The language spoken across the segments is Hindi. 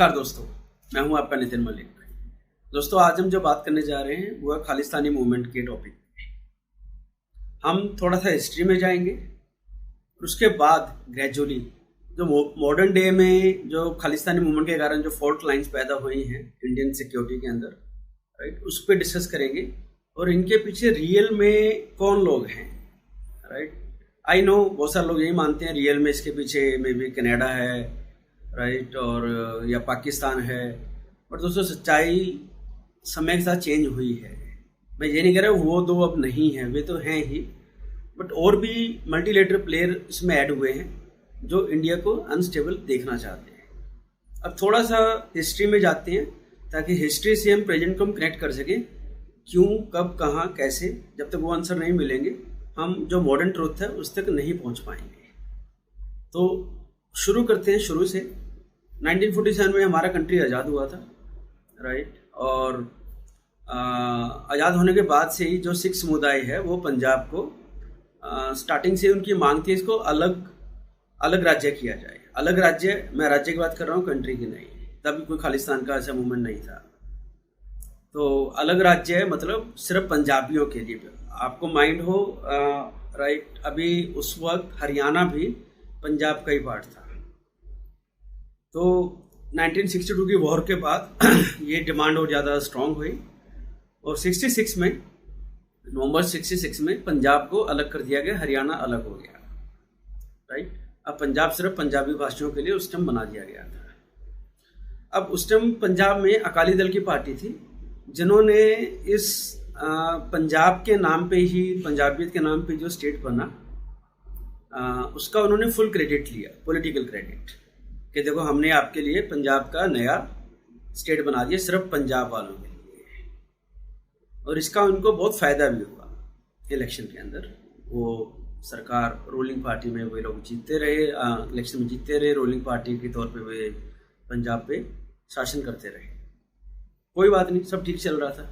नमस्कार दोस्तों, मैं हूं आपका नितिन मलिक। दोस्तों, आज हम जो बात करने जा रहे हैं वो है खालिस्तानी मूवमेंट के टॉपिक पे। हम थोड़ा सा हिस्ट्री में जाएंगे, उसके बाद ग्रेजुअली जो मॉडर्न डे में जो खालिस्तानी मूवमेंट के कारण जो फॉल्ट लाइंस पैदा हुई हैं इंडियन सिक्योरिटी के अंदर, राइट, उस पर डिस्कस करेंगे और इनके पीछे रियल में कौन लोग हैं। राइट, आई नो बहुत सारे लोग यही मानते हैं रियल में इसके पीछे मे बी कनाडा है, राइट, और या पाकिस्तान है। पर दोस्तों, सच्चाई समय के साथ चेंज हुई है। मैं ये नहीं कह रहा वो दो अब नहीं है, वे तो हैं ही, बट और भी मल्टीलेटरल प्लेयर इसमें ऐड हुए हैं जो इंडिया को अनस्टेबल देखना चाहते हैं। अब थोड़ा सा हिस्ट्री में जाते हैं ताकि हिस्ट्री से हम प्रेजेंट को हम कनेक्ट कर सकें, क्यों, कब, कहाँ, कैसे। जब तक वो आंसर नहीं मिलेंगे हम जो मॉडर्न ट्रूथ है उस तक नहीं पहुँच पाएंगे। तो शुरू करते हैं शुरू से। 1947 में हमारा कंट्री आज़ाद हुआ था, राइट, और आज़ाद होने के बाद से ही जो सिख समुदाय है वो पंजाब को स्टार्टिंग से उनकी मांग थी इसको अलग अलग राज्य किया जाए। अलग राज्य, मैं राज्य की बात कर रहा हूँ, कंट्री की नहीं। तभी कोई खालिस्तान का ऐसा मूवमेंट नहीं था। तो अलग राज्य है मतलब सिर्फ पंजाबियों के लिए। आपको माइंड हो, राइट, अभी उस वक्त हरियाणा भी पंजाब का ही पार्ट था। तो 1962 की वॉर के बाद ये डिमांड और ज़्यादा स्ट्रांग हुई और 66 में, नवंबर 66 में पंजाब को अलग कर दिया गया, हरियाणा अलग हो गया। राइट, अब पंजाब सिर्फ पंजाबी भाषियों के लिए उस टाइम बना दिया गया था। अब उस टाइम पंजाब में अकाली दल की पार्टी थी जिन्होंने इस पंजाब के नाम पे ही, पंजाबियत के नाम पे जो स्टेट बना, उसका उन्होंने फुल क्रेडिट लिया, पॉलिटिकल क्रेडिट, कि देखो हमने आपके लिए पंजाब का नया स्टेट बना दिया सिर्फ पंजाब वालों के लिए। और इसका उनको बहुत फ़ायदा भी हुआ। इलेक्शन के अंदर वो सरकार, रूलिंग पार्टी में वे लोग जीतते रहे, इलेक्शन में जीतते रहे, रूलिंग पार्टी के तौर पे वे पंजाब पे शासन करते रहे। कोई बात नहीं, सब ठीक चल रहा था।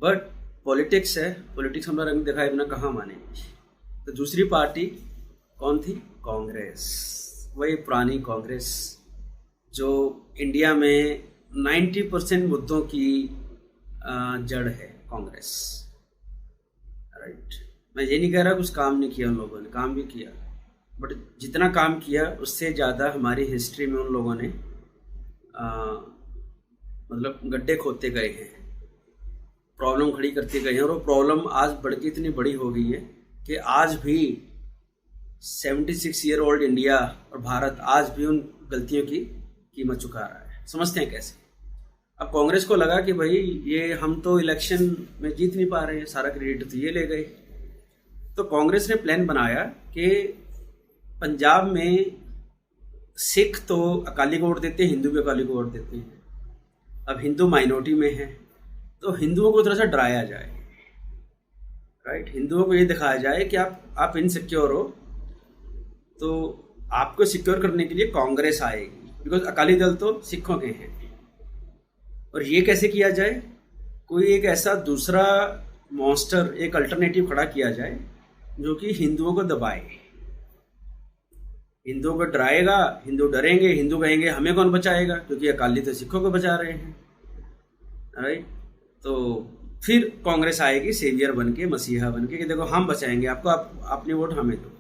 बट पॉलिटिक्स है, पॉलिटिक्स हमारा रंग दिखाए बिना कहाँ मानेंगे। तो दूसरी पार्टी कौन थी? कांग्रेस, वही पुरानी कांग्रेस जो इंडिया में 90% मुद्दों की जड़ है कांग्रेस। राइट, मैं ये नहीं कह रहा कुछ काम नहीं किया, उन लोगों ने काम भी किया, बट जितना काम किया उससे ज़्यादा हमारी हिस्ट्री में उन लोगों ने मतलब गड्ढे खोदते गए हैं, प्रॉब्लम खड़ी करते गए हैं। और वो प्रॉब्लम आज बढ़ के इतनी बड़ी हो गई है कि आज भी 76 ईयर ओल्ड इंडिया और भारत आज भी उन गलतियों की कीमत चुका रहा है। समझते हैं कैसे? अब कांग्रेस को लगा कि भाई ये हम तो इलेक्शन में जीत नहीं पा रहे हैं, सारा क्रेडिट तो ये ले गए। तो कांग्रेस ने प्लान बनाया कि पंजाब में सिख तो अकाली को वोट देते हैं, हिंदू भी अकाली को वोट देते हैं। अब हिंदू माइनॉरिटी में है तो हिंदुओं को थोड़ा सा डराया जाए। राइट, हिंदुओं को ये दिखाया जाए कि आप इनसिक्योर हो, तो आपको सिक्योर करने के लिए कांग्रेस आएगी, बिकॉज अकाली दल तो सिखों के हैं। और ये कैसे किया जाए? कोई एक ऐसा दूसरा मॉन्स्टर, एक अल्टरनेटिव खड़ा किया जाए जो कि हिंदुओं को दबाए, हिंदुओं को डराएगा, हिंदू डरेंगे, हिंदू कहेंगे हमें कौन बचाएगा, क्योंकि अकाली तो सिखों को बचा रहे हैं। राइट, तो फिर कांग्रेस आएगी सेवियर बन के, मसीहा बन के, कि देखो हम बचाएंगे आपको, आप अपनी वोट हमें दो।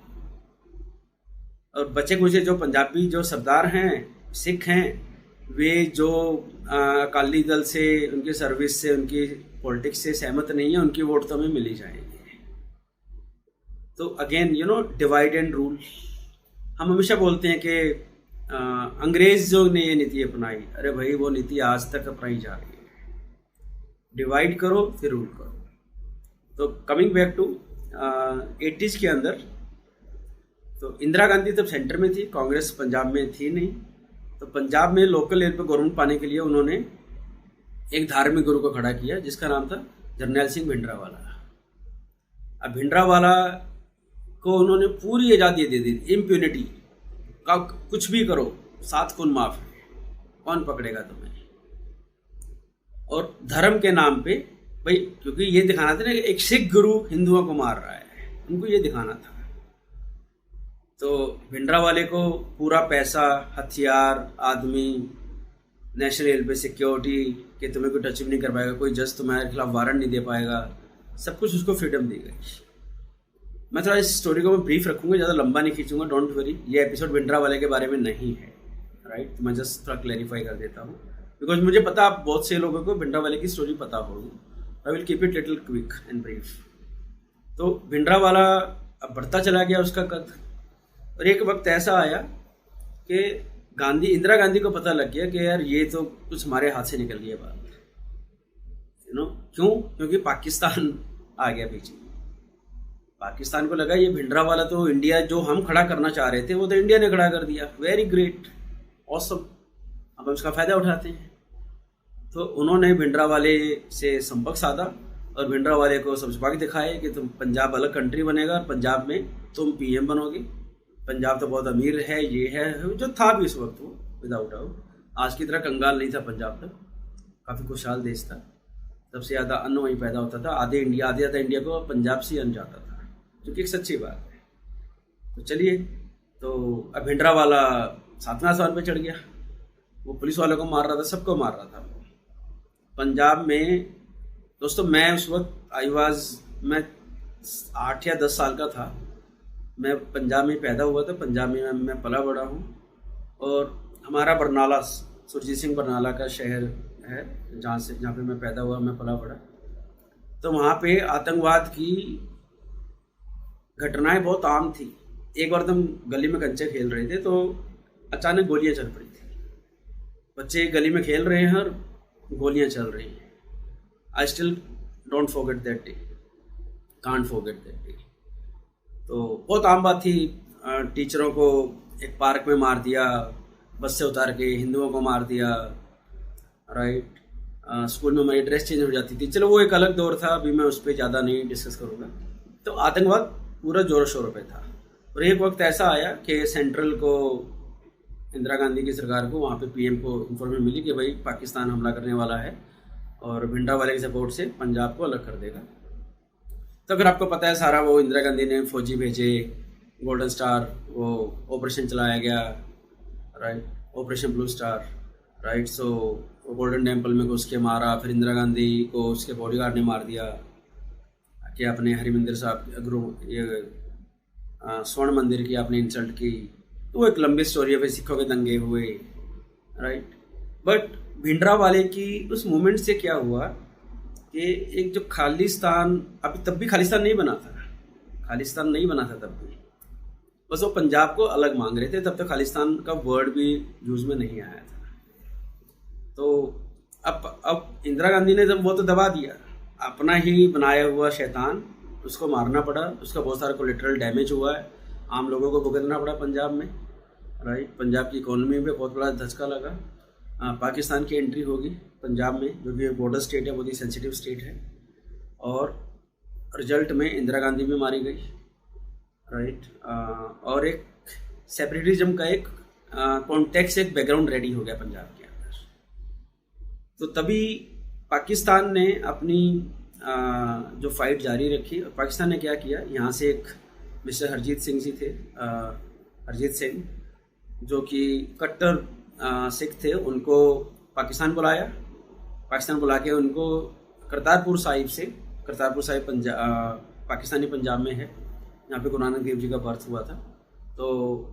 और बचे कुचे जो पंजाबी जो सरदार हैं, सिख हैं, वे जो अकाली दल से, उनकी सर्विस से, उनकी पॉलिटिक्स से सहमत नहीं है, उनकी वोट तो हमें मिल ही जाएंगे। तो अगेन डिवाइड एंड रूल। हम हमेशा बोलते हैं कि अंग्रेज जो ने ये नीति अपनाई, अरे भाई वो नीति आज तक अपनाई जा रही है। डिवाइड करो फिर रूल करो। तो कमिंग बैक टू 80s के अंदर, तो इंदिरा गांधी तब सेंटर में थी, कांग्रेस पंजाब में थी नहीं। तो पंजाब में लोकल लेवल पर गवर्नमेंट पाने के लिए उन्होंने एक धार्मिक गुरु को खड़ा किया जिसका नाम था जरनैल सिंह भिंडरावाला। अब भिंडरावाला को उन्होंने पूरी आज़ादी दे दी, इम्प्यूनिटी का, कुछ भी करो, 7 खून माफ है, कौन पकड़ेगा तुम्हें। और धर्म के नाम पे भाई, क्योंकि ये दिखाना था ना कि एक सिख गुरु हिंदुओं को मार रहा है, उनको ये दिखाना था। तो भिंडरावाले को पूरा पैसा, हथियार, आदमी नेशनल हेल्थ पे सिक्योरिटी कि तुम्हें कोई टच नहीं कर पाएगा, कोई जज तुम्हारे खिलाफ वारंट नहीं दे पाएगा, सब कुछ उसको फ्रीडम दी गई। मैं थोड़ा इस स्टोरी को मैं ब्रीफ रखूंगा, ज़्यादा लंबा नहीं खींचूंगा, डोंट वरी। ये एपिसोड भिंडरावाले के बारे में नहीं है, राइट। तो मैं जस्ट थोड़ा क्लैरिफाई कर देता हूँ, बिकॉज मुझे पता आप बहुत से लोगों को भिंडरावाले की स्टोरी पता होगी। I will keep it little quick and brief. तो भिंडरावाला अब बढ़ता चला गया उसका कद, और एक वक्त ऐसा आया कि इंदिरा गांधी को पता लग गया कि यार ये तो कुछ हमारे हाथ से निकल गया बात, क्यों? क्योंकि पाकिस्तान आ गया बीच में। पाकिस्तान को लगा ये भिंडरावाला तो इंडिया जो हम खड़ा करना चाह रहे थे वो तो इंडिया ने खड़ा कर दिया, वेरी ग्रेट, ऑसम, अब हम उसका फायदा उठाते हैं। तो उन्होंने भिंडरावाले से संपर्क साधा और भिंडरावाले को सब छुपा के दिखाए कि तुम पंजाब अलग कंट्री बनेगा और पंजाब में तुम पीएम बनोगे, पंजाब तो बहुत अमीर है, ये है जो था भी उस वक्त, वो विदाउट डाउट आज की तरह कंगाल नहीं था पंजाब, तक काफ़ी खुशहाल देश था, सबसे ज़्यादा अन्न वहीं पैदा होता था, आधे आधा इंडिया को पंजाब से अन्न जाता था, जो कि एक सच्ची बात है। तो चलिए, तो अब भिंडरावाला 7वें आसमान पे चढ़ गया, वो पुलिस वालों को मार रहा था, सबको मार रहा था पंजाब में। दोस्तों मैं उस वक्त मैं 8 या 10 साल का था, मैं पंजाब में पैदा हुआ था, पंजाब में मैं पला बड़ा हूँ, और हमारा बरनाला सुरजीत सिंह बरनाला का शहर है जहाँ पे मैं पैदा हुआ, मैं पला बड़ा। तो वहाँ पे आतंकवाद की घटनाएं बहुत आम थी। एक बार हम गली में कंचे खेल रहे थे तो अचानक गोलियां चल पड़ी थी, बच्चे गली में खेल रहे हैं और गोलियां चल रही हैं। I still don't forget that day, can't forget that day. तो बहुत आम बात थी, टीचरों को एक पार्क में मार दिया, बस से उतार के हिंदुओं को मार दिया, राइट। स्कूल में हमारी ड्रेस चेंज हो जाती थी, चलो वो एक अलग दौर था, अभी मैं उस पर ज़्यादा नहीं डिस्कस करूँगा। तो आतंकवाद पूरा जोरों शोरों पे था, और एक वक्त ऐसा आया कि सेंट्रल को, इंदिरा गांधी की सरकार को, वहाँ पे पीएम को इन्फॉर्मेशन मिली कि भाई पाकिस्तान हमला करने वाला है और भिंडरावाले के सपोर्ट से पंजाब को अलग कर देगा। तो अगर आपको पता है सारा, वो इंदिरा गांधी ने फौजी भेजे, गोल्डन स्टार, वो ऑपरेशन चलाया गया, right, operation blue star, right. So वो गोल्डन टेम्पल में घुस के मारा, फिर इंदिरा गांधी को उसके बॉडीगार्ड ने मार दिया कि आपने हरिमंदिर साहब गुरु ये स्वर्ण मंदिर की आपने इंसल्ट की। तो वो एक लंबी स्टोरी है, फिर सिखों के दंगे हुए, राइट। बट भिंडरावाले की उस मूवमेंट से क्या हुआ कि एक जो खालिस्तान, अभी तब भी खालिस्तान नहीं बना था, खालिस्तान नहीं बना था तब भी, बस वो पंजाब को अलग मांग रहे थे, तब तक खालिस्तान का वर्ड भी यूज में नहीं आया था। तो अब इंदिरा गांधी ने जब वो तो दबा दिया, अपना ही बनाया हुआ शैतान, उसको मारना पड़ा, उसका बहुत सारा कोलेटरल डैमेज हुआ है, आम लोगों को भुगतना पड़ा पंजाब में, राइट। पंजाब की इकोनॉमी पे बहुत बड़ा धचका लगा। पाकिस्तान की एंट्री होगी पंजाब में, जो कि बॉर्डर स्टेट है, बहुत ही सेंसिटिव स्टेट है, और रिजल्ट में इंदिरा गांधी भी मारी गई, राइट। और एक सेपरेटिज्म का एक कॉन्टेक्स्ट, एक बैकग्राउंड रेडी हो गया पंजाब के अंदर। तो तभी पाकिस्तान ने अपनी जो फाइट जारी रखी, और पाकिस्तान ने क्या किया, यहाँ से एक मिस्टर हरजीत सिंह जी थे, हरजीत सिंह, जो कि कट्टर सिख थे, उनको पाकिस्तान बुलाया, पाकिस्तान बुला के उनको करतारपुर साहिब पाकिस्तानी पंजाब में है, यहाँ पे गुरु नानक देव जी का बर्थ हुआ था। तो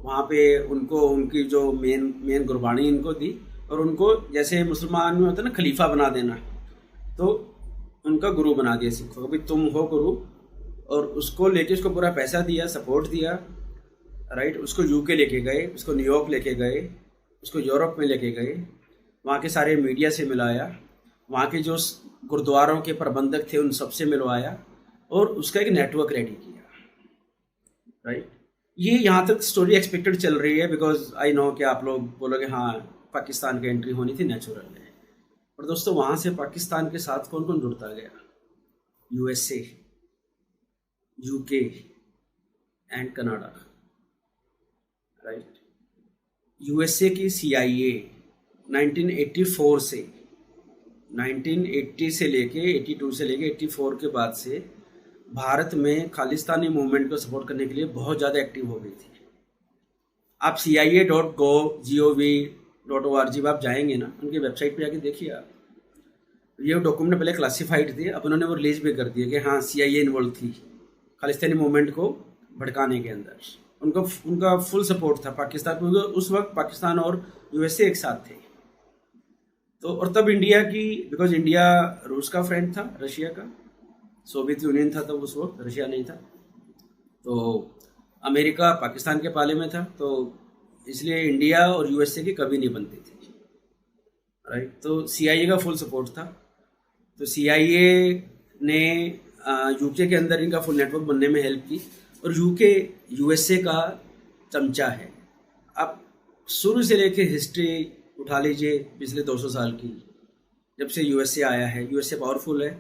वहाँ पे उनको उनकी जो मेन गुरबाणी इनको दी, और उनको जैसे मुसलमान में होता है ना खलीफा बना देना, तो उनका गुरु बना दिया सिखों को, भाई तुम हो गुरु, और उसको लेके उसको पूरा पैसा दिया, सपोर्ट दिया, राइट। उसको यूके लेके गए, उसको न्यूयॉर्क लेके गए, उसको यूरोप में लेके गए, वहाँ के सारे मीडिया से मिलाया, वहाँ के जो गुरुद्वारों के प्रबंधक थे उन सबसे मिलवाया, और उसका एक नेटवर्क रेडी किया, राइट। ये यहाँ तक स्टोरी एक्सपेक्टेड चल रही है, बिकॉज आई नो कि आप लोग बोलोगे हाँ पाकिस्तान की एंट्री होनी थी, नेचुरल है। और दोस्तों वहाँ से पाकिस्तान के साथ कौन कौन जुड़ता गया? USA, UK and Canada, right. USA की CIA 1984 से 1980 से लेके 82 से लेके 84 के बाद से भारत में खालिस्तानी मूवमेंट को सपोर्ट करने के लिए बहुत ज़्यादा एक्टिव हो गई थी। आप CIA.gov .org आप जाएंगे ना, उनकी वेबसाइट पे जाके देखिए आप, ये डॉक्यूमेंट पहले क्लासिफाइड थे, अब उन्होंने वो रिलीज भी कर दिया कि हाँ CIA इन्वॉल्व थी खालिस्तानी मूवमेंट को भड़काने के अंदर। उनका फुल सपोर्ट था पाकिस्तान को, उस वक्त पाकिस्तान और USA एक साथ थे। तो और तब इंडिया की, बिकॉज इंडिया रूस का फ्रेंड था, रशिया का, सोवियत यूनियन था तब उस वक्त, रशिया नहीं था, तो अमेरिका पाकिस्तान के पाले में था, तो इसलिए इंडिया और USA की कभी नहीं बनती थी, राइट। तो CIA का फुल सपोर्ट था, तो CIA ने UK के अंदर इनका फुल नेटवर्क बनने में हेल्प की, और UK USA का चमचा है। आप शुरू से लेके हिस्ट्री उठा लीजिए पिछले 200 साल की, जब से USA आया है, USA पावरफुल है,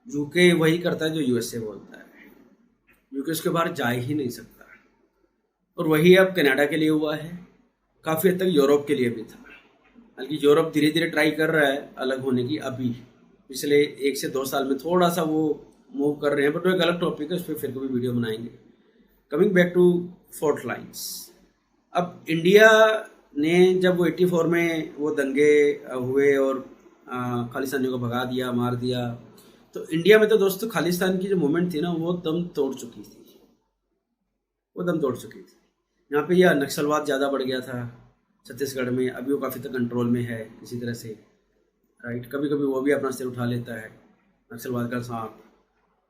UK वही करता है जो USA बोलता है, UK उसके बाहर जा ही नहीं सकता। और वही अब कनाडा के लिए हुआ है, काफ़ी हद तक यूरोप के लिए भी था, बल्कि यूरोप धीरे धीरे ट्राई कर रहा है अलग होने की, अभी पिछले 1 से 2 साल में थोड़ा सा वो मूव कर रहे हैं, बट वो एक अलग टॉपिक है, उस पर फिर कभी वीडियो बनाएंगे। Coming back to fault lines, अब इंडिया ने जब वो 84 में वो दंगे हुए और खालिस्तानियों को भगा दिया, मार दिया, तो इंडिया में तो दोस्तों खालिस्तान की जो मूवमेंट थी ना, वो दम तोड़ चुकी थी, वो दम तोड़ चुकी थी। यहाँ पे यह नक्सलवाद ज़्यादा बढ़ गया था छत्तीसगढ़ में, अभी वो काफ़ी तक कंट्रोल में है किसी तरह से, राइट। कभी कभी वो भी अपना सिर उठा लेता है, नक्सलवाद का सांप,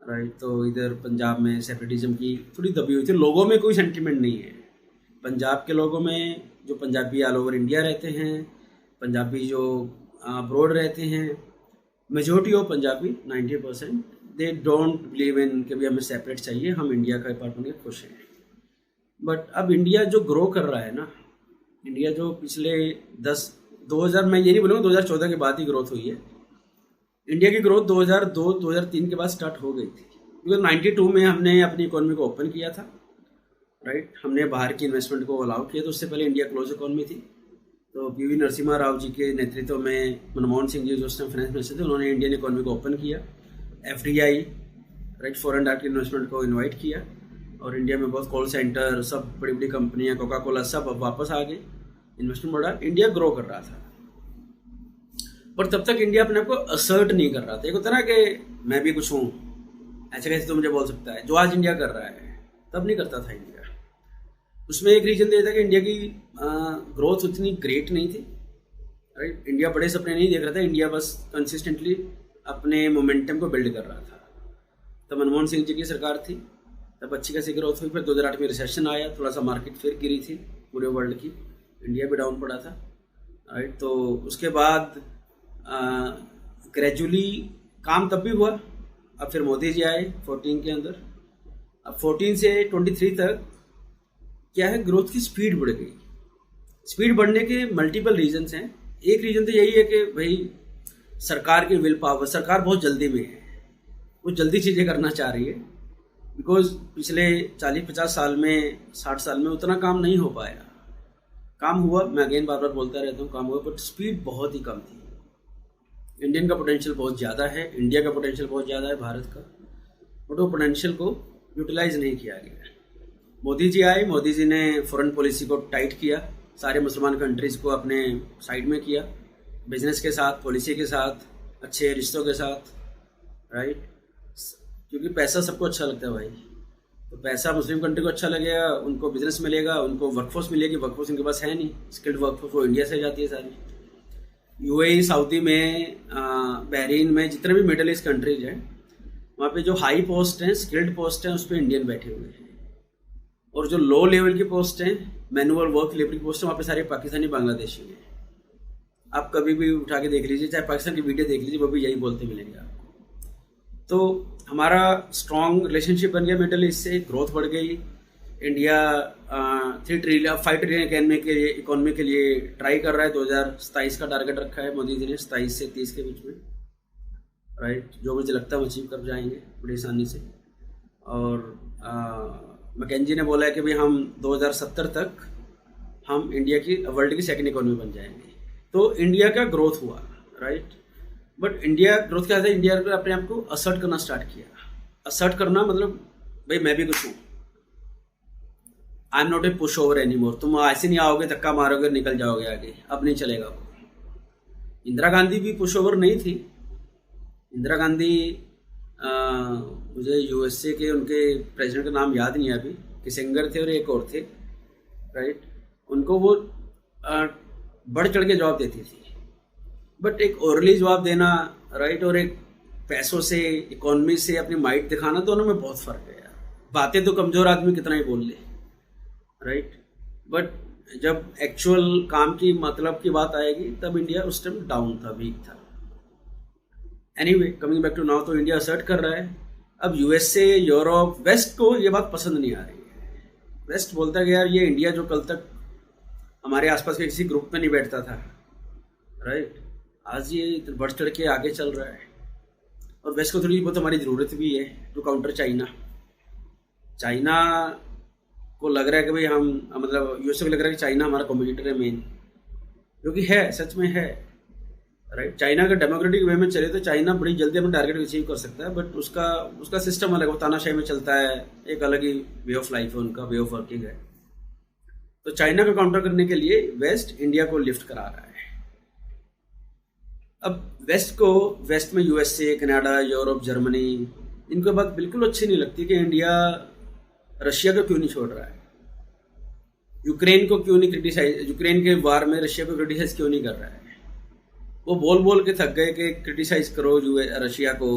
राइट। तो इधर पंजाब में सेपरेटिज्म की थोड़ी दबी हुई थी, लोगों में कोई सेंटिमेंट नहीं है। पंजाब के लोगों में, जो पंजाबी ऑल ओवर इंडिया रहते हैं, पंजाबी जो अब्रॉड रहते हैं, majority of Punjabi 90% they don't believe in कि भी हमें सेपरेट चाहिए, हम इंडिया का पार्ट बन के खुश हैं। बट अब इंडिया जो ग्रो कर रहा है ना, इंडिया जो पिछले 2000 मैं ये नहीं बोलूँगा 2014 के बाद ही ग्रोथ हुई है, इंडिया की ग्रोथ 2002-2003 के बाद स्टार्ट हो गई थी, क्योंकि 92 में हमने अपनी इकोनॉमी को ओपन किया था, राइट। हमने बाहर की इन्वेस्टमेंट को अलाउ किया, तो उससे पहले इंडिया क्लोज इकोनॉमी थी। तो PV नरसिम्हा राव जी के नेतृत्व में मनमोहन सिंह जी जो उस टाइम फाइनेंस मिनिस्टर थे, उन्होंने इंडियन इकोनॉमी को ओपन किया, FDI, right, foreign direct investment को इन्वाइट किया, और इंडिया में बहुत कॉल सेंटर, सब बड़ी बड़ी कंपनियाँ, कोका कोला, सब अब वापस आ गए, इन्वेस्टमेंट बढ़ा, इंडिया ग्रो कर रहा था। पर तब तक इंडिया अपने आप को असर्ट नहीं कर रहा था। एक होता ना कि मैं भी कुछ हूँ, ऐसे कैसे तो मुझे बोल सकता है, जो आज इंडिया कर रहा है तब नहीं करता था इंडिया। उसमें एक रीजन ये था कि इंडिया की ग्रोथ उतनी ग्रेट नहीं थी, राइट। इंडिया बड़े सपने नहीं देख रहा था, इंडिया बस कंसिस्टेंटली अपने मोमेंटम को बिल्ड कर रहा था। तब मनमोहन सिंह जी की सरकार थी, तब अच्छी खासी ग्रोथ हुई। फिर 2008 में रिसेशन आया, थोड़ा सा मार्केट फिर गिरी थी पूरे वर्ल्ड की, इंडिया भी डाउन पड़ा था, राइट। तो उसके बाद ग्रेजुअली काम तब भी हुआ। अब फिर मोदी जी आए 14 के अंदर, अब 14 से 23 तक क्या है, ग्रोथ की स्पीड बढ़ गई। स्पीड बढ़ने के मल्टीपल रीजंस हैं। एक रीजन तो यही है कि भाई सरकार की विल पावर, सरकार बहुत जल्दी में है, वो जल्दी चीज़ें करना चाह रही है, बिकॉज पिछले 40-50 साल में, 60 साल में उतना काम नहीं हो पाया। काम हुआ, मैं अगेन बार बार बोलता रहता हूँ, काम हुआ, बट स्पीड बहुत ही कम थी। इंडियन का पोटेंशियल बहुत ज़्यादा है, इंडिया का पोटेंशियल बहुत ज़्यादा है, भारत का, बट वो पोटेंशियल को यूटिलाइज नहीं किया गया। मोदी जी आए, मोदी जी ने फॉरेन पॉलिसी को टाइट किया, सारे मुसलमान कंट्रीज़ को अपने साइड में किया, बिजनेस के साथ, पॉलिसी के साथ, अच्छे रिश्तों के साथ, राइट। क्योंकि पैसा सबको अच्छा लगता है भाई, तो पैसा मुस्लिम कंट्री को अच्छा लगेगा, उनको बिजनेस मिलेगा, उनको वर्कफोर्स मिलेगी, वर्कफोर्स इनके पास है नहीं, स्किल्ड वर्कफोर्स वो इंडिया से जाती है सारी। UAE, सऊदी में, बहरीन में, जितने भी मिडल ईस्ट कंट्रीज हैं, वहाँ पे जो हाई पोस्ट हैं, स्किल्ड पोस्ट हैं, उस पर इंडियन बैठे हुए हैं, और जो लो लेवल की पोस्ट हैं, मैनुअल वर्क लेवल की पोस्ट है, वहाँ पे सारे पाकिस्तानी, बांग्लादेशी हैं। आप कभी भी उठा के देख लीजिए, चाहे पाकिस्तान की वीडियो देख लीजिए, वो भी यही बोलते मिलेंगे आपको। तो हमारा स्ट्रॉन्ग रिलेशनशिप बन गया मिडल ईस्ट से, ग्रोथ बढ़ गई। इंडिया 5 ट्रिलियन इकोनॉमी के लिए ट्राई कर रहा है। 2027 का टारगेट रखा है मोदी जी ने, 27 से 30 के बीच में, राइट। जो मुझे लगता है वो अचीव कर जाएंगे बड़ी आसानी से। और मैकेंजी ने बोला है कि भाई हम 2070 तक हम इंडिया की, वर्ल्ड की सेकंड इकोनॉमी बन जाएंगे। तो इंडिया का ग्रोथ हुआ, राइट। बट इंडिया ग्रोथ क्या था, इंडिया ने अपने आप को असर्ट करना स्टार्ट किया। असर्ट करना मतलब भाई मैं भी कुछ हूँ, I am not a push over any more, तुम ऐसे नहीं आओगे धक्का मारोगे निकल जाओगे आगे, अब नहीं चलेगा वो। इंदिरा गांधी भी पुश ओवर नहीं थी। इंदिरा गांधी मुझे यूएसए के उनके प्रेसिडेंट का नाम याद नहीं है अभी, किसिंगर थे और एक और थे, राइट। उनको वो बढ़ चढ़ के जवाब देती थी, बट एक ओरली जवाब देना, राइट, और एक पैसों से इकोनॉमी से अपनी माइट दिखाना, दोनों में बहुत फर्क है यार। बातें तो कमजोर आदमी कितना ही बोल ले, राइट, बट जब एक्चुअल काम की मतलब की बात आएगी तब इंडिया उस टाइम डाउन था, वीक था। Anyway, coming back to now, तो इंडिया असर्ट कर रहा है। अब यूएसए, यूरोप, वेस्ट को ये बात पसंद नहीं आ रही है। वेस्ट बोलता है यार ये इंडिया जो कल तक हमारे आसपास के किसी ग्रुप में नहीं बैठता था, राइट, आज ये बढ़ चढ़ के आगे चल रहा है। और वेस्ट को थोड़ी बहुत हमारी ज़रूरत भी है टू काउंटर चाइना। चाइना को लग रहा है कि भाई हम, मतलब यूएसए को लग रहा है कि चाइना हमारा कॉम्पिटिटर है मेन, जो कि है, सच में है, राइट। चाइना का डेमोक्रेटिक वे में चले तो चाइना बड़ी जल्दी अपना टारगेट अचीव कर सकता है, बट उसका सिस्टम अलग है, वो तानाशाही में चलता है, एक अलग ही वे ऑफ लाइफ है, उनका वे ऑफ वर्किंग है। तो चाइना को काउंटर करने के लिए वेस्ट इंडिया को लिफ्ट करा रहा है। अब वेस्ट में यूएसए, कनाडा, यूरोप, जर्मनी, इनको बात बिल्कुल अच्छी नहीं लगती कि इंडिया रशिया को क्यों नहीं छोड़ रहा है, यूक्रेन को क्यों नहीं क्रिटिसाइज, यूक्रेन के वार में रशिया को क्रिटिसाइज क्यों नहीं कर रहा है। वो बोल बोल के थक गए कि क्रिटिसाइज करो रशिया को,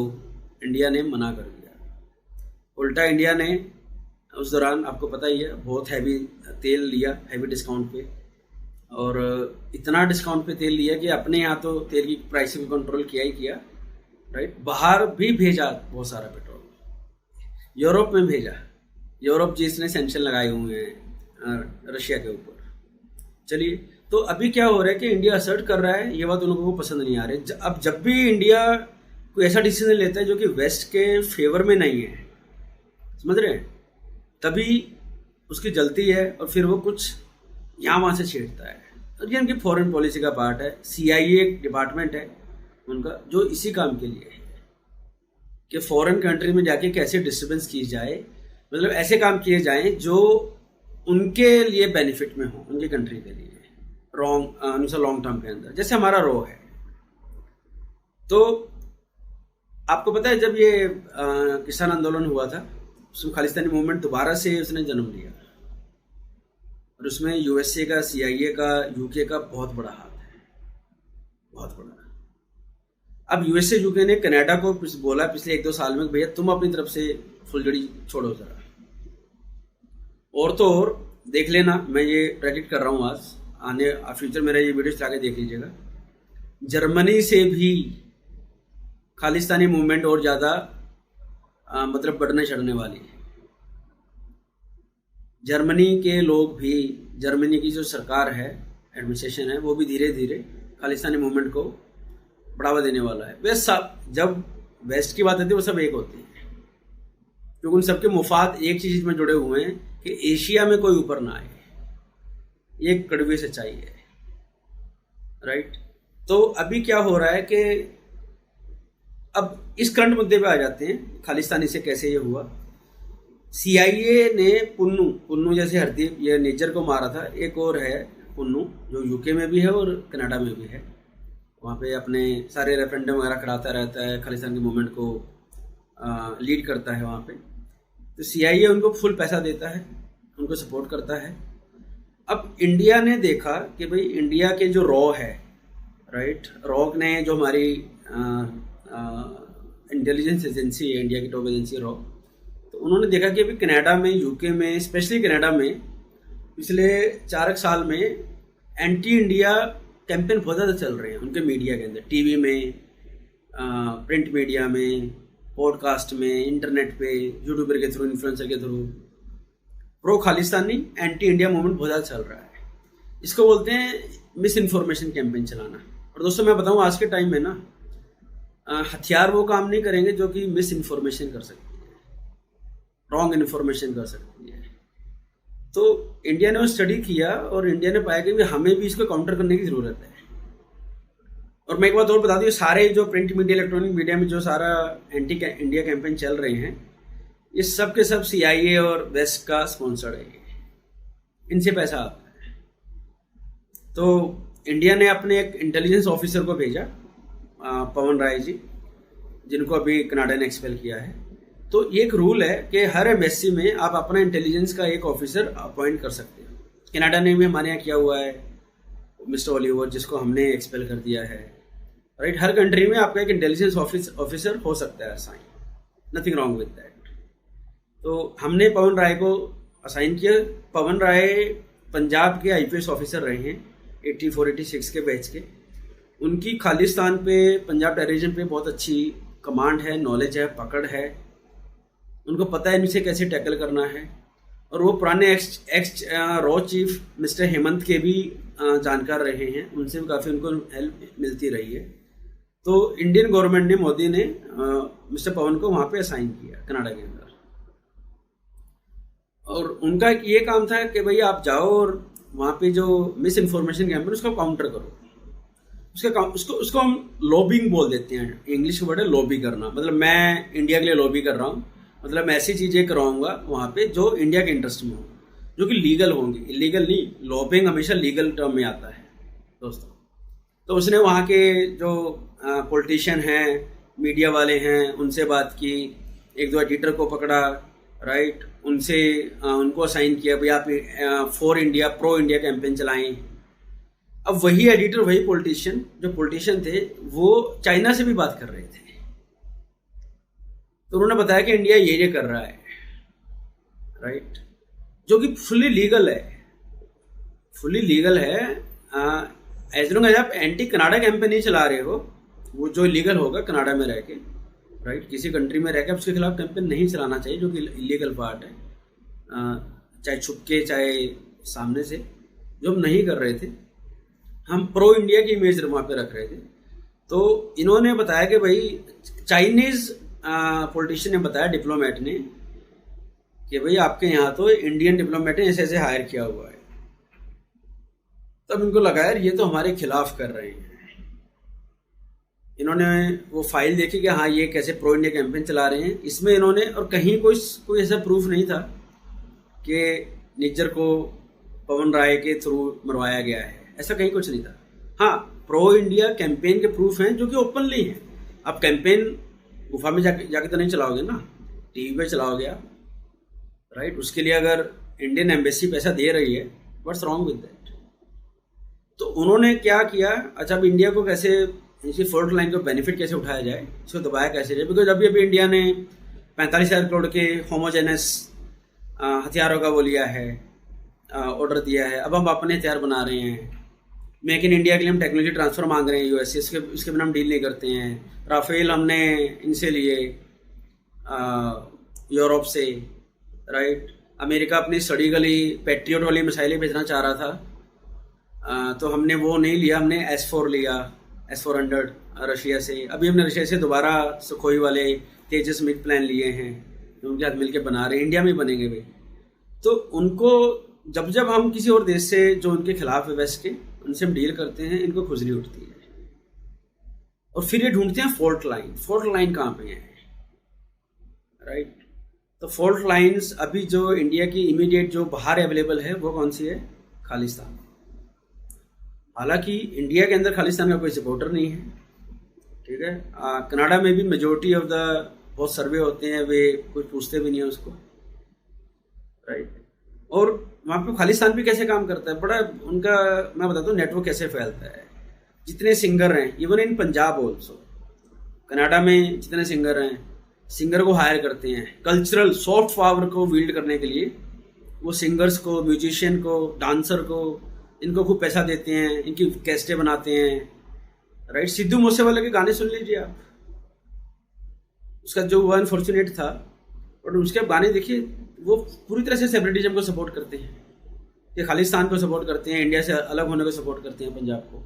इंडिया ने मना कर दिया। उल्टा इंडिया ने उस दौरान, आपको पता ही है, बहुत हैवी तेल लिया, हैवी डिस्काउंट पे, और इतना डिस्काउंट पे तेल लिया कि अपने यहाँ तो तेल की प्राइसिंग को कंट्रोल किया ही किया, राइट। बाहर भी भेजा बहुत सारा पेट्रोल, यूरोप में भेजा, यूरोप जिसने सैंक्शन लगाए हुए हैं रशिया के ऊपर। चलिए, तो अभी क्या हो रहा है कि इंडिया असर्ट कर रहा है, ये बात उन लोगों को पसंद नहीं आ रही। अब जब भी इंडिया कोई ऐसा डिसीजन लेता है जो कि वेस्ट के फेवर में नहीं है, समझ रहे हैं, तभी उसकी जलती है और फिर वो कुछ यहाँ वहाँ से छेड़ता है। और ये उनकी फॉरेन पॉलिसी का पार्ट है। CIA एक डिपार्टमेंट है उनका जो इसी काम के लिए है कि फॉरेन कंट्री में जाके कैसे डिस्टर्बेंस की जाए, मतलब ऐसे काम किए जाएं जो उनके लिए बेनिफिट में हो, उनकी कंट्री के लिए, लॉन्ग टर्म के अंदर, जैसे हमारा रॉ है। तो आपको पता है जब ये किसान आंदोलन हुआ था, उसमें खालिस्तानी मूवमेंट दोबारा से उसने जन्म लिया, और उसमें यूएसए का, CIA का, UK का बहुत बड़ा हाथ है, बहुत बड़ा। अब यूएसए, UK ने कनाडा को बोला पिछले 1-2 साल में, भैया तुम अपनी तरफ से फुलझड़ी छोड़ो जरा, और तो और देख लेना, मैं ये प्रेडिक्ट कर रहा हूँ, आज आने फ्यूचर मेरा ये वीडियो चला के देख लीजिएगा, जर्मनी से भी खालिस्तानी मूवमेंट और ज़्यादा मतलब बढ़ने चढ़ने वाली है। जर्मनी के लोग भी, जर्मनी की जो सरकार है, एडमिनिस्ट्रेशन है, वो भी धीरे धीरे खालिस्तानी मूवमेंट को बढ़ावा देने वाला है। वे सब, जब वेस्ट की बात आती है, वो सब एक होती है, क्योंकि उन सबके मुफाद एक चीज़ में जुड़े हुए हैं कि एशिया में कोई ऊपर ना आए। ये कड़वी सच्चाई है, राइट। तो अभी क्या हो रहा है कि अब इस करंट मुद्दे पे आ जाते हैं, खालिस्तानी से कैसे ये हुआ। CIA ने पुन्नू जैसे हरदीप, ये नेजर को मारा था। एक और है पुन्नू जो UK में भी है और कनाडा में भी है, वहाँ पे अपने सारे रेफरेंडम वगैरह कराता रहता है, खालिस्तान के मूवमेंट को लीड करता है वहाँ पे। तो CIA उनको फुल पैसा देता है, उनको सपोर्ट करता है। अब इंडिया ने देखा कि भाई इंडिया के जो रॉ है, राइट, रॉ ने जो हमारी इंटेलिजेंस एजेंसी है, इंडिया की टॉप एजेंसी रॉ, तो उन्होंने देखा कि अभी कनाडा में, UK में, स्पेशली कनाडा में पिछले 4 साल में एंटी इंडिया कैंपेन बहुत ज़्यादा चल रहे हैं उनके मीडिया के अंदर, TV में, प्रिंट मीडिया में, पॉडकास्ट में, इंटरनेट पे, यूट्यूबर के थ्रू, इन्फ्लुएंसर के through pro Khalistani anti India movement बहुत ज़्यादा चल रहा है। इसको बोलते हैं मिस इन्फॉर्मेशन कैंपेन चलाना। और दोस्तों मैं बताऊँ, आज के टाइम में ना हथियार वो काम नहीं करेंगे जो कि मिस इन्फॉर्मेशन कर सकती है, रॉन्ग इन्फॉर्मेशन कर सकती है। तो इंडिया ने वो स्टडी किया और इंडिया ने पाया कि हमें भी इसको काउंटर करने की ज़रूरत है। और मैं एक बात और बता दूँ, सारे जो प्रिंट मीडिया, इलेक्ट्रॉनिक मीडिया में जो सारा एंटी इंडिया कैंपेन चल रहे हैं, ये सब के सब CIA और वेस्ट का स्पॉन्सर्ड है। इनसे पैसा आता है। तो इंडिया ने अपने एक इंटेलिजेंस ऑफिसर को भेजा, पवन राय जी, जिनको अभी कनाडा ने एक्सपेल किया है। तो ये एक रूल है कि हर एम्बेसी में आप अपना इंटेलिजेंस का एक ऑफिसर अपॉइंट कर सकते हो। कनाडा ने भी हमारे यहाँ किया हुआ है, मिस्टर ओलिवर, जिसको हमने एक्सपेल कर दिया है, राइट। हर कंट्री में आपका एक इंटेलिजेंस ऑफिसर हो सकता है assign, nothing wrong with that. तो हमने पवन राय को असाइन किया। पवन राय पंजाब के आईपीएस ऑफिसर रहे हैं 84-86 के बैच के। उनकी खालिस्तान पे, पंजाब टेररिज्म पे बहुत अच्छी कमांड है, नॉलेज है, पकड़ है। उनको पता है इनसे कैसे टैकल करना है। और वो पुराने x raw chief mister Hemant के भी जानकार रहे हैं, उनसे भी काफ़ी उनको हेल्प मिलती रही है। तो इंडियन गवर्नमेंट ने, मोदी ने मिस्टर पवन को वहाँ पे असाइन किया कनाडा के अंदर। और उनका ये काम था कि भाई आप जाओ और वहाँ पे जो मिस इन्फॉर्मेशन कैंपेन उसको काउंटर करो। उसको हम लॉबिंग बोल देते हैं, इंग्लिश वर्ड है लॉबी करना। मतलब मैं इंडिया के लिए लॉबी कर रहा हूँ, मतलब मैं ऐसी चीज़ें कराऊंगा वहाँ पे जो इंडिया के इंटरेस्ट में हो, जो कि लीगल होंगी, इलीगल नहीं। लॉबिंग हमेशा लीगल टर्म में आता है दोस्तों। तो उसने वहाँ के जो पॉलिटिशियन हैं, मीडिया वाले हैं, उनसे बात की, एक दो एडिटर को पकड़ा, राइट, उनसे उनको असाइन किया भाई आप for India, pro India campaign चलाएं। अब वही एडिटर, वही जो पॉलिटिशियन थे, वो चाइना से भी बात कर रहे थे। तो उन्होंने बताया कि इंडिया ये कर रहा है, राइट, जो कि फुल्ली लीगल है, एज लॉन्ग एज आप एंटी कनाडा कैंपेन नहीं चला रहे हो, वो जो इलीगल होगा कनाडा में रह के, राइट, किसी कंट्री में रह के उसके खिलाफ कैंपेन नहीं चलाना चाहिए, जो कि इलीगल पार्ट है, चाहे छुप के चाहे सामने से। जो हम नहीं कर रहे थे, हम प्रो इंडिया की इमेज वहाँ पे रख रहे थे। तो इन्होंने बताया कि भाई चाइनीज पॉलिटिशियन ने बताया, डिप्लोमेट ने, कि भाई आपके यहाँ तो इंडियन डिप्लोमेट ने ऐसे ऐसे हायर किया हुआ है। तब इनको लगा यार ये तो हमारे खिलाफ कर रहे हैं। इन्होंने वो फाइल देखी कि हाँ ये कैसे प्रो इंडिया कैंपेन चला रहे हैं। इसमें इन्होंने, और कहीं कोई ऐसा प्रूफ नहीं था कि निज्जर को पवन राय के थ्रू मरवाया गया है, ऐसा कहीं कुछ नहीं था। हाँ, प्रो इंडिया कैंपेन के प्रूफ हैं जो कि ओपनली हैं। आप कैंपेन गुफा में जाके तो नहीं चलाओगे ना, टीवी पे चलाओगे आप, राइट। उसके लिए अगर इंडियन एम्बेसी पैसा दे रही है, व्हाट्स रॉन्ग विद दैट। तो उन्होंने क्या किया, अच्छा अब इंडिया को कैसे, इसी फोर्थ लाइन को बेनिफिट कैसे उठाया जाए, इसको दबाया कैसे जाए। बिकॉज अभी इंडिया ने 45,000 करोड़ के होमोजेनस हथियारों का वो लिया है, ऑर्डर दिया है। अब हम अपने हथियार बना रहे हैं। मेक इन इंडिया के लिए हम टेक्नोलॉजी ट्रांसफर मांग रहे हैं यूएस से, इसके बिना हम डील नहीं करते हैं। राफेल हमने इनसे लिए, यूरोप से, राइट। अमेरिका अपनी सड़ी गली पैट्रियट वाली मिसाइलें भेजना चाह रहा था, तो हमने वो नहीं लिया, हमने S-4 लिया, S-400 रशिया से। अभी हमने रशिया से दोबारा सुखोई वाले तेजस मिग प्लान लिए हैं, जो उनके साथ मिलकर बना रहे हैं, इंडिया में बनेंगे वे। तो उनको जब हम किसी और देश से जो उनके खिलाफ है वेस्ट के, उनसे हम डील करते हैं, इनको खुजली उठती है। और फिर ये ढूंढते हैं फॉल्ट लाइन कहाँ पे है, राइट। तो फॉल्ट लाइंस अभी जो इंडिया की इमीडिएट जो बाहर अवेलेबल है वो कौन सी है, खालिस्तान। हालांकि इंडिया के अंदर खालिस्तान का कोई सपोर्टर नहीं है, ठीक है। कनाडा में भी मेजोरिटी ऑफ द बहुत सर्वे होते हैं, वे कुछ पूछते भी नहीं है उसको, राइट। और वहाँ पे खालिस्तान भी कैसे काम करता है, बड़ा उनका मैं बताता हूँ नेटवर्क कैसे फैलता है। जितने सिंगर हैं, even in Punjab also, Canada में जितने सिंगर हैं, सिंगर को हायर करते हैं कल्चरल सॉफ्ट पावर को विल्ड करने के लिए। वो सिंगर्स को, म्यूजिशियन को, डांसर को, इनको खूब पैसा देते हैं, इनकी कैसेटें बनाते हैं, राइट। सिद्धू मूसेवाले के गाने सुन लीजिए आप, उसका जो वो अनफॉर्चुनेट था, और उसके गाने देखिए, वो पूरी तरह से सेपरेटिज्म को सपोर्ट करते हैं, ये खालिस्तान को सपोर्ट करते हैं, इंडिया से अलग होने को सपोर्ट करते हैं पंजाब को।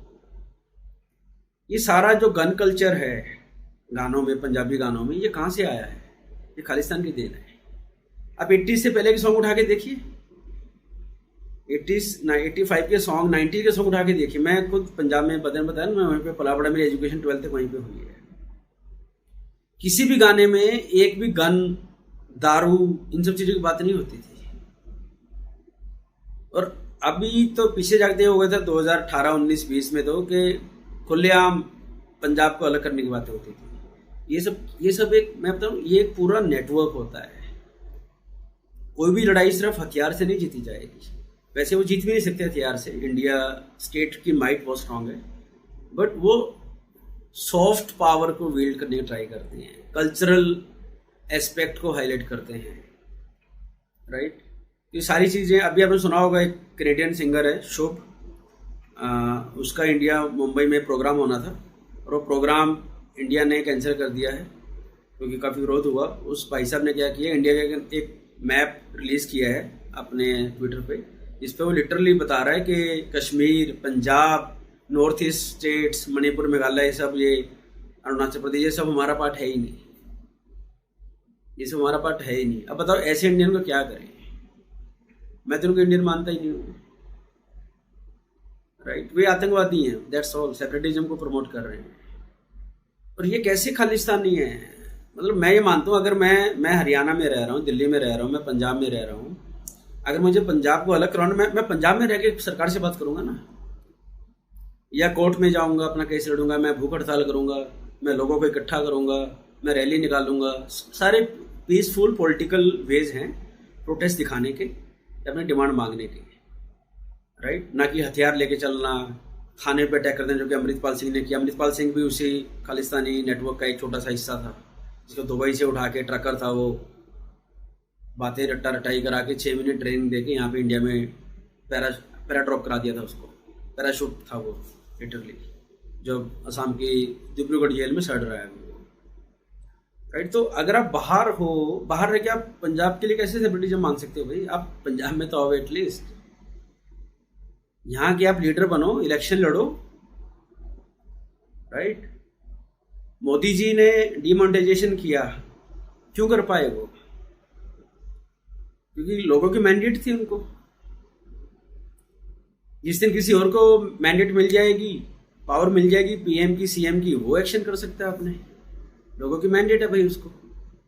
ये सारा जो गन कल्चर है गानों में, पंजाबी गानों में, ये कहाँ से आया है, ये खालिस्तान की देन है। आप 80 से पहले के सॉन्ग उठा के देखिए, 85 के सॉन्ग, 90 के सॉन्ग उठा के देखिए। मैं खुद पंजाब में बताया ना, मैं वहीं पे पला बड़ा, मेरी एजुकेशन 12th तक वहीं पे हुई है। किसी भी गाने में एक भी गन, दारू, इन सब चीज़ों की बात नहीं होती थी। और अभी तो पीछे जाके हो गया था 2018, 19, 20 में तो कि खुलेआम पंजाब को अलग करने की बातें होती थी। ये सब एक, मैं बताऊँ, ये एक पूरा नेटवर्क होता है। कोई भी लड़ाई सिर्फ हथियार से नहीं जीती जाएगी। वैसे वो जीत भी नहीं सकते हथियार से, इंडिया स्टेट की माइट बहुत स्ट्रांग है, बट वो सॉफ्ट पावर को विल्ड करने की ट्राई करते हैं, कल्चरल एस्पेक्ट को हाईलाइट करते हैं, राइट। ये सारी चीज़ें, अभी आपने सुना होगा एक कैनेडियन सिंगर है शुभ, उसका इंडिया मुंबई में प्रोग्राम होना था और वो प्रोग्राम इंडिया ने कैंसिल कर दिया है क्योंकि काफ़ी विरोध हुआ। उस भाई साहब ने क्या किया, इंडिया का एक मैप रिलीज़ किया है अपने ट्विटर पे, जिस पे वो लिटरली बता रहा है कि Kashmir, Punjab, north east states, Manipur, Meghalaya, ये सब, ये अरुणाचल प्रदेश, ये सब हमारा पार्ट है ही नहीं, ये सब हमारा पार्ट है ही नहीं। अब बताओ ऐसे इंडियन को क्या करें? मैं तो उनको इंडियन मानता ही नहीं हूँ, राइट। वे आतंकवादी हैं, दैट्स ऑल, सेपरेटिज्म को प्रमोट कर रहे हैं। और ये कैसे खालिस्तानी है? मतलब मैं ये मानता हूँ, अगर मैं हरियाणा में रह रहा हूँ, दिल्ली में रह रहा हूँ, मैं पंजाब में रह रहा हूँ, अगर मुझे पंजाब को अलग करवाना, मैं पंजाब में रह के सरकार से बात करूंगा ना, या कोर्ट में जाऊंगा, अपना केस लड़ूंगा, मैं भूख हड़ताल करूंगा, मैं लोगों को इकट्ठा करूंगा, मैं रैली निकालूंगा। सारे पीसफुल पॉलिटिकल वेज हैं प्रोटेस्ट दिखाने के, अपनी डिमांड मांगने के, राइट। ना कि हथियार लेके चलना, थाने पे अटैक कर देना, जो कि अमृतपाल सिंह ने किया। अमृतपाल सिंह भी उसी खालिस्तानी नेटवर्क का एक छोटा सा हिस्सा था, जिसको दुबई से उठा के, ट्रकर था वो, बातें रट्टा रटाई करा के 6 मिनट ट्रेनिंग दे के यहाँ पे इंडिया में पैरा ड्रॉप करा दिया था उसको। पैराशूट था वो लिटरली, जो असम की डिब्रूगढ़ जेल में सड़ रहा है वो, राइट। तो अगर आप बाहर हो, बाहर रह के आप पंजाब के लिए कैसे सेपरेटिज्म मांग सकते हो भाई? आप पंजाब में तो आओ एटलीस्ट, यहाँ के आप लीडर बनो, इलेक्शन लड़ो, राइट। मोदी जी ने डिमोनेटाइजेशन किया, क्यों कर पाए वो? क्योंकि लोगों की मैंडेट थी उनको। जिस दिन किसी और को मैंडेट मिल जाएगी, पावर मिल जाएगी पीएम की, सीएम की, वो एक्शन कर सकता है अपने। लोगों की मैंडेट है भाई उसको।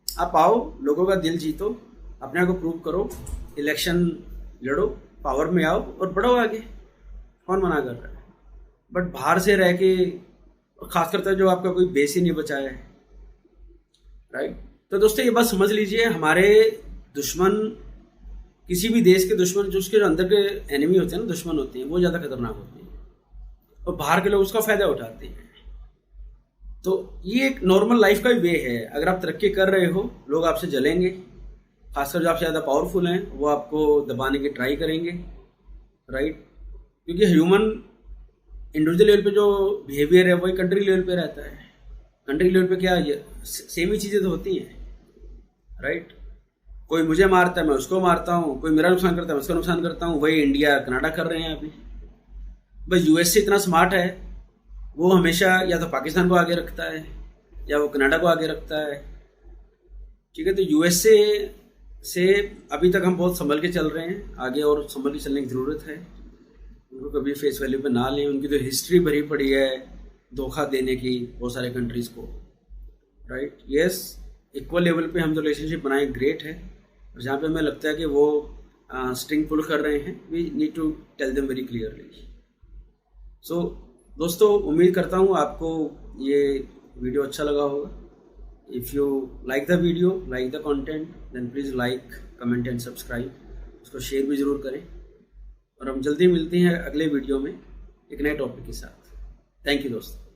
आप आओ, लोगों का दिल जीतो, अपने आप को प्रूव करो, इलेक्शन लड़ो, पावर में आओ और बढ़ो आगे। कौन मना कर रहा है? बट बाहर से रह के, और खास करता है जो आपका कोई बेस ही नहीं बचा है, राइट। तो दोस्तों ये बात समझ लीजिए, हमारे दुश्मन, किसी भी देश के दुश्मन, जो उसके अंदर के एनिमी होते हैं ना, दुश्मन होते हैं, वो ज़्यादा खतरनाक होते हैं और बाहर के लोग उसका फ़ायदा उठाते हैं। तो ये एक नॉर्मल लाइफ का वे है। अगर आप तरक्की कर रहे हो, लोग आपसे जलेंगे, खासकर जो आपसे ज़्यादा पावरफुल हैं, वो आपको दबाने की ट्राई करेंगे, राइट। क्योंकि ह्यूमन इंडिविजुअल लेवल पे जो बिहेवियर है, वही कंट्री लेवल पे रहता है। कंट्री लेवल पे क्या है, सेम ही चीज़ें तो होती हैं, राइट। कोई मुझे मारता है, मैं उसको मारता हूँ, कोई मेरा नुकसान करता है, मैं उसका नुकसान करता हूँ। वही इंडिया, कनाडा कर रहे हैं अभी। बस यूएस से इतना स्मार्ट है, वो हमेशा या तो पाकिस्तान को आगे रखता है या वो कनाडा को आगे रखता है, ठीक है। तो यूएसए से अभी तक हम बहुत संभल के चल रहे हैं, आगे और संभल के चलने की ज़रूरत है। उनको कभी फेस वैल्यू पे ना लें, उनकी तो हिस्ट्री भरी पड़ी है धोखा देने की बहुत सारे कंट्रीज़ को, राइट। यस, इक्वल लेवल पे हम जो रिलेशनशिप बनाए, ग्रेट है। और जहाँ पे हमें लगता है कि वो स्ट्रिंग पुल कर रहे हैं, we need to tell them very clearly. So दोस्तों, उम्मीद करता हूँ आपको ये वीडियो अच्छा लगा होगा। If you like the video, like the content, then please like, comment and subscribe. उसको शेयर भी ज़रूर करें और हम जल्दी मिलते हैं अगले वीडियो में एक नए टॉपिक के साथ। थैंक यू दोस्तों।